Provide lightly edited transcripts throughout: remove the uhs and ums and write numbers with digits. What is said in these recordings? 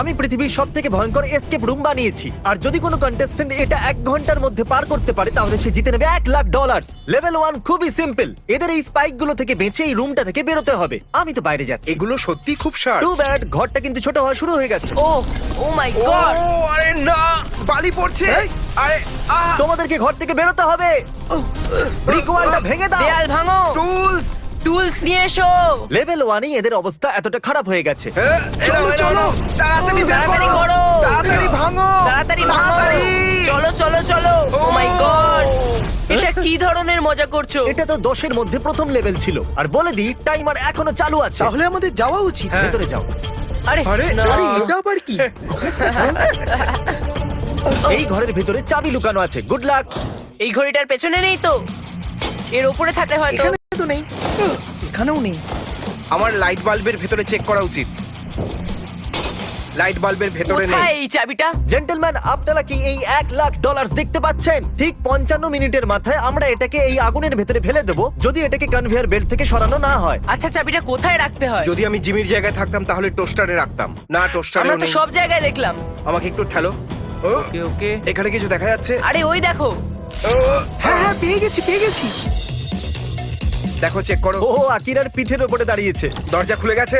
আমি পৃথিবীর সব থেকে ভয়ঙ্কর এসকেপ রুম বানিয়েছি, আর যদি কোনো কন্টেস্ট্যান্ট এটা 1 ঘন্টার মধ্যে পার করতে পারে তাহলে সে জিতে নেবে $1,00,000। লেভেল 1 খুবই সিম্পল, এদের এই স্পাইক গুলো থেকে বেঁচে এই রুমটা থেকে বেরোতে হবে। আমি তো বাইরে যাচ্ছি। এগুলো সত্যি খুব শার্প। টু ব্যাড, ঘরটা কিন্তু ছোট হওয়া শুরু হয়ে গেছে। ও ও মাই গড! ও আরে না, বালি পড়ছে। আরে তোমাদেরকে ঘর থেকে বেরোতে হবে। ব্রিক ওয়ালটা ভেঙে দাও। দেয়াল ভাঙো, টুলস। টুলস নিয়ে এসো। লেভেল 1 এ এদের অবস্থা এতটা খারাপ হয়ে গেছে। চলো চলো, তাড়াতাড়ি বের তাড়াতাড়ি করো, করো। তাড়াতাড়ি ভাঙো, তাড়াতাড়ি ভাঙো। তাড়াতাড়ি। চলো চলো চলো। ও মাই গড! এটা কি ধরনের মজা করছো? এটা তো 10 এর মধ্যে প্রথম লেভেল ছিল, আর বলে দিই টাইমার এখনো চালু আছে। তাহলে আমাদের যাওয়া উচিত। ভেতরে যাও। আরে আরে, না। আরে এটা আবার কি? এই ঘরের ভিতরে চাবি লুকানো আছে। Good luck. এই ঘড়িটার পেছনে নেই তো? এর উপরে থাকলে হয়তো। এখানে তো নেই, এখানেও নেই। আমার লাইট বাল্বের ভেতরে চেক করা উচিত। লাইট বাল্বের ভেতরে নেই। কোথায় এই চাবিটা? জেন্টলম্যান, আপনারা কি এই $1,00,000 দেখতে পাচ্ছেন? ঠিক 55 মিনিটের মাথায় আমরা এটাকে এই আগুনের ভেতরে ফেলে দেবো, যদি এটাকে কনভেয়ার বেল্ট থেকে সরানো না হয়। আচ্ছা, চাবিটা কোথায় রাখতে হয়? যদি আমি জিমির জায়গায় থাকতাম তাহলে টোস্টারে রাখতাম। না, টোস্টারে আমরা তো নেই। সব জায়গায় দেখলাম। আমাকে একটু ঠেলো। ও, ওকে ওকে। এখানে কিছু দেখা যাচ্ছে? আরে ওই দেখো। ও, হ্যাঁ হ্যাঁ, পেয়ে গেছি পেয়ে গেছি। দেখো, চেক করো। ও আকিরার পিঠের উপরে দাঁড়িয়েছে। দরজা খুলে গেছে।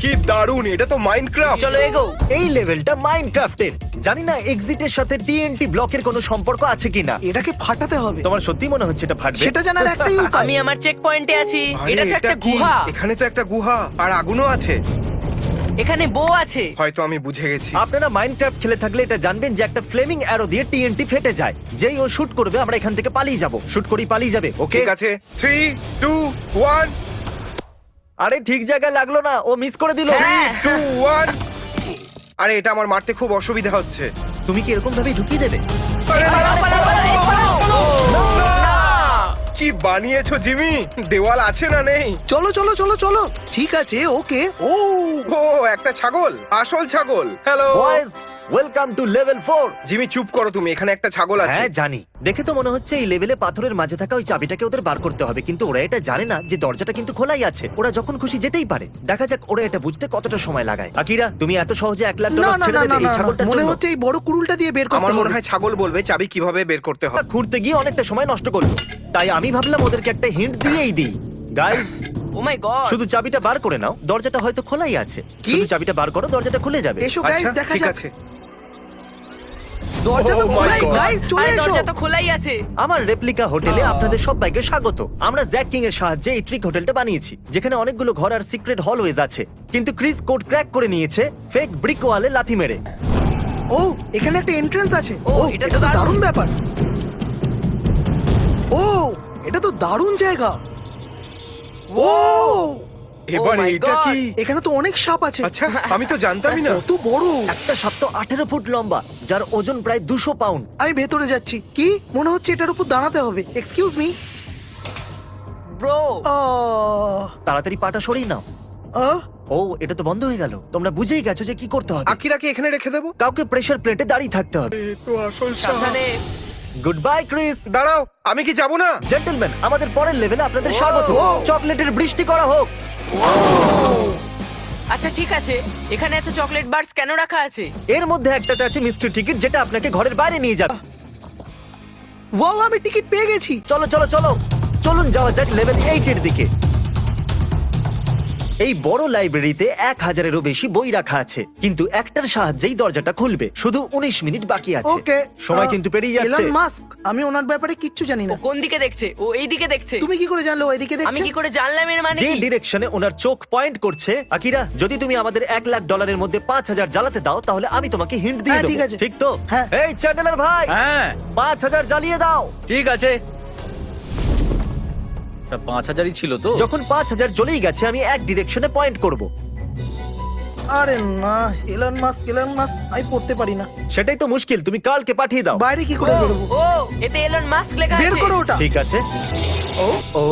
কি দারুণ, এটা তো মাইনক্রাফট। চলো এগো। এই লেভেলটা মাইনক্রাফটের। জানি না এক্সিটের সাথে টিএনটি ব্লকের কোনো সম্পর্ক আছে কিনা। এটাকে ফাটাতে হবে। তোমার সত্যি মনে হচ্ছে এটা ফাটবে? সেটা জানার একটাই উপায়। আমি আমার চেক পয়েন্টে আছি। আরে, এটা তো একটা কি? গুহা। এখানে তো একটা গুহা আর আগুনও আছে। এখানে বউ আছে। হয়তো আমি বুঝে গেছি। আপনারা মাইনক্রাফট খেলে থাকলে এটা জানবেন যে একটা ফ্লেমিং অ্যারো দিয়ে টিএনটি ফেটে যায়। যেই ও শুট করবে আমরা এখান থেকে পালিয়ে যাব। শুট করি পালিয়ে যাবে, ওকে? ঠিক আছে, 3, 2, 1, আরে ঠিক জায়গায় লাগলো না, ও মিস করে দিল। হ্যাঁ। 2, 1। আরে এটা আমার মারতে খুব অসুবিধা হচ্ছে। তুমি কি এরকম ভাবে ঢুকিয়ে দেবে? আরে, পালাও, পালাও, পালাও। না। কি বানিয়েছো জিমি? দেওয়াল আছে না নেই? চলো চলো চলো চলো, ঠিক আছে ওকে। ও ও, একটা ছাগল, আসল ছাগল। Hello boys, welcome to level 4। Jimmy, চুপ করো তুমি, এখানে একটা ছাগল আছে। হ্যাঁ জানি, দেখে তো মনে হচ্ছে এই লেভেলে পাথরের মাঝে থাকা ওই চাবিটাকে ওদের বার করতে হবে, কিন্তু ওরা এটা জানে না যে দরজাটা কিন্তু খোলাই আছে। ওরা যখন খুশি যেতেই পারে। দেখা যাক ওরা এটা বুঝতে কতটা সময় লাগায়। আকিরা, তুমি এত সহজে $1,00,000 না না ছেড়ে না দেবে না এই না, ছাগলটার মনে জন্য? হচ্ছে এই বড় কুড়ুলটা দিয়ে বের করতে আমার মনে হবে। হয় ছাগল বলবে চাবি কিভাবে বের করতে হবে। ঘুরতে গিয়ে অনেকটা সময় নষ্ট করলো, তাই আমি ভাবলাম ওদেরকে একটা হিন্ট দিয়েই দিই। গাইস, ও মাই গড! শুধু চাবিটা বার করে নাও, দরজাটা হয়তো খোলাই আছে। কি? শুধু চাবিটা বার করো, দরজাটা খুলে যাবে। এসো গাইস, আচ্ছা, দেখা ঠিক যাক। আছে। দরজা তো Oh my খোলাই, God. গাইস চলে আরে এসো। দরজা তো খোলাই আছে। আমার রেপ্লিকা হোটেলে আপনাদের সবাইকে স্বাগত। আমরা জ্যাক কিং এর সাহায্যে এই ট্রিক হোটেলটা বানিয়েছি, যেখানে অনেকগুলো ঘর আর সিক্রেট হলওয়েজ আছে। কিন্তু ক্রিস কোড ক্র্যাক করে নিয়েছে ফেক ব্রিক ওয়ালে লাথি মেরে। ও, এখানে একটা এন্ট্রান্স আছে। ও, ও, এটা তো এটা তো দারুণ। দারুণ ব্যাপার। ও, এটা তো দারুণ জায়গা। ও, এবার my এটা God. কি? এখানে তো অনেক সাপ আছে। আচ্ছা, আমি তো জানতামই না। কত বড়। একটা সাপ তো 18 ফুট লম্বা, যার ওজন প্রায় 200 পাউন্ড। আমি ভেতরে যাচ্ছি। কি মনে হচ্ছে এটার উপর দাঁড়াতে হবে। Excuse me. ব্রো, তাড়াতাড়ি পাটা সরিয়ে নাও। ও, এটা তো বন্ধ হয়ে গেল। তোমরা বুঝেই গেছো যে কি করতে হবে। আকিরাকে এখানে রেখে দেবো। কাউকে প্রেসার প্লেটে দাঁড়িয়ে থাকতে হবে। তো আসল সাবধানে। Good bye Chris. দাঁড়াও, আমি কি যাবো না? জেন্টলম্যান, আমাদের পরের লেভেলে আপনাদের স্বাগত। চকলেটের বৃষ্টি করা হোক। আচ্ছা ঠিক আছে, এখানে এত চকলেট বার্স কেন রাখা আছে? এর মধ্যে একটাতে আছে মিস্ট্রি টিকিট, যেটা আপনাকে ঘরের বাইরে নিয়ে যাবে। ওয়াও, আমি টিকিট পেয়ে গেছি। চলো চলো চলো, চলুন যাওয়া যাক লেভেল 8 এর দিকে। এই বড় লাইব্রেরিতে 1000-এরও বেশি বই রাখা আছে, কিন্তু একটার সাহায্যেই দরজাটা খুলবে। শুধু 19 মিনিট বাকি আছে। ওকে, সময় কিন্তু পেরিয়ে যাচ্ছে। এলন মাস্ক, আমি ওনার ব্যাপারে কিচ্ছু জানি ও না। কোন দিকে দেখছে? ও এই দিকে দেখছে। তুমি কি করে জানলে ও এদিকে আমি দেখছে? কি করে জানলাম এর মানে যে কি? ডিরেকশনে ওনার চোখ পয়েন্ট করছে। আকিরা, যদি তুমি আমাদের $1,00,000 মধ্যে 5,000 জ্বালাতে দাও, তাহলে আমি তোমাকে হিন্ট দিয়ে হ্যাঁ, দেবো। ঠিক আছে। ঠিক তো? হ্যাঁ। এই চ্যান্ডেলার ভাই, হ্যাঁ 5,000 জ্বালিয়ে দাও। ঠিক আছে, ওটা 5,000ই ছিল তো। যখন 5,000 চলেই গেছে, আমি এক ডিরেকশনে পয়েন্ট করব। আরে না, এলন মাস্ক আমি পড়তে পারি না। সেটাই তো মুশকিল, তুমি কালকে পাঠিয়ে দাও। বাইরে কি করে ও, বেরোবো? ও এতে এলন মাস্ক লেখা আছে। বের করো ওটা। ঠিক আছে। ও ও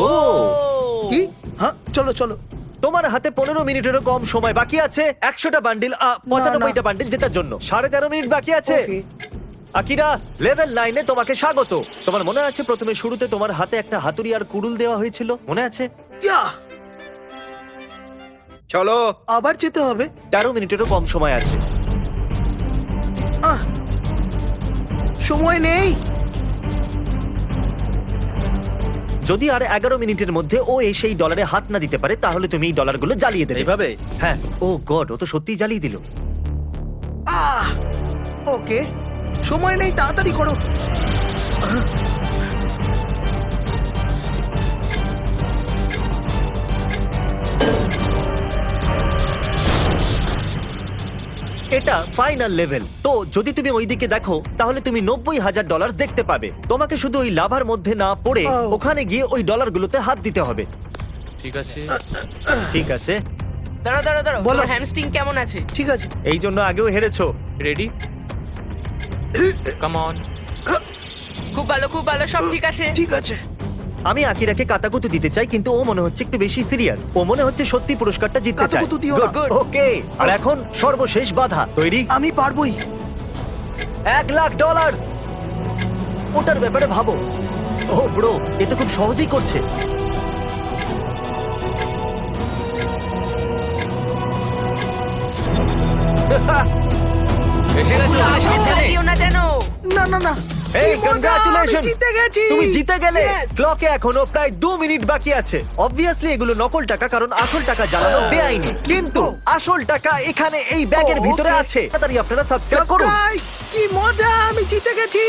কি? হ্যাঁ, চলো চলো। তোমার হাতে 15 মিনিটেরও কম সময় বাকি আছে। 100টা বান্ডিল 95টা বান্ডিল জেতার জন্য 13.5 মিনিট বাকি আছে। ওকে। আকিরা, লেভেল 9 এ তোমাকে স্বাগত। তোমার মনে আছে প্রথমে শুরুতে তোমার হাতে একটা হাতুড়ি আর কুড়ুল দেওয়া হয়েছিল? মনে আছে? ইয়া! চলো। আবার যেতে হবে। 13 মিনিটেরও কম সময় আছে। আহ, সময় নেই। যদি আর 11 মিনিটের মধ্যে ও এসে এই ডলারে হাত না দিতে পারে তাহলে তুমি এই ডলারগুলো জ্বালিয়ে দেবে। এইভাবে? হ্যাঁ। ও গড, ও তো সত্যিই জ্বালিয়ে দিল। ওকে, সময় নেই, তাড়াতাড়ি করো। এটা ফাইনাল লেভেল। তো যদি তুমি ওইদিকে দেখো তাহলে তুমি $90,000 দেখতে পাবে। তোমাকে শুধু ওই লাভার মধ্যে না পড়ে ও। ওখানে গিয়ে ওই ডলারগুলোতে হাত দিতে হবে। ঠিক আছে। ঠিক আছে, দাঁড়াও দাঁড়াও দাঁড়াও, বলো। তোমার হ্যামস্ট্রিং কেমন আছে? ঠিক আছে। এই জন্য আগেও হেরেছো। রেডি? Come on. খুব ভালো, সব ঠিক আছে। ঠিক আছে। আমি আকিরাকে কাতাকুতু দিতে চাই কিন্তু ও মনে হচ্ছে একটু বেশি সিরিয়াস। ও মনে হচ্ছে সত্যি পুরস্কারটা জিততে চায়। কাতাকুতু দিও না। Good. ওকে, আর এখন সর্বশেষ বাধা। তৈরি? আমি পারবোই। $1,00,000। ওটার ব্যাপারে ভাবো। ও ব্রো, এ তো খুব সহজেই করছে। এসে গেছো? সাবধানে দিও না যেন। না না না, এই কি মজা, আমি কংগ্রাচুলেশন, জিতে গেছি। তুমি জিতে গেলে। Yes! ক্লকে এখনো প্রায় 2 মিনিট বাকি আছে। অবভিয়াসলি এগুলো নকল টাকা, কারণ আসল টাকা জ্বালানো বেআইনি। কিন্তু আসল টাকা এখানে এই ব্যাগের Oh, ভিতরে okay. আছে। তাড়াতাড়ি আপনারা সাবস্ক্রাইব করুন। Subscribe! কি মজা, আমি জিতে গেছি।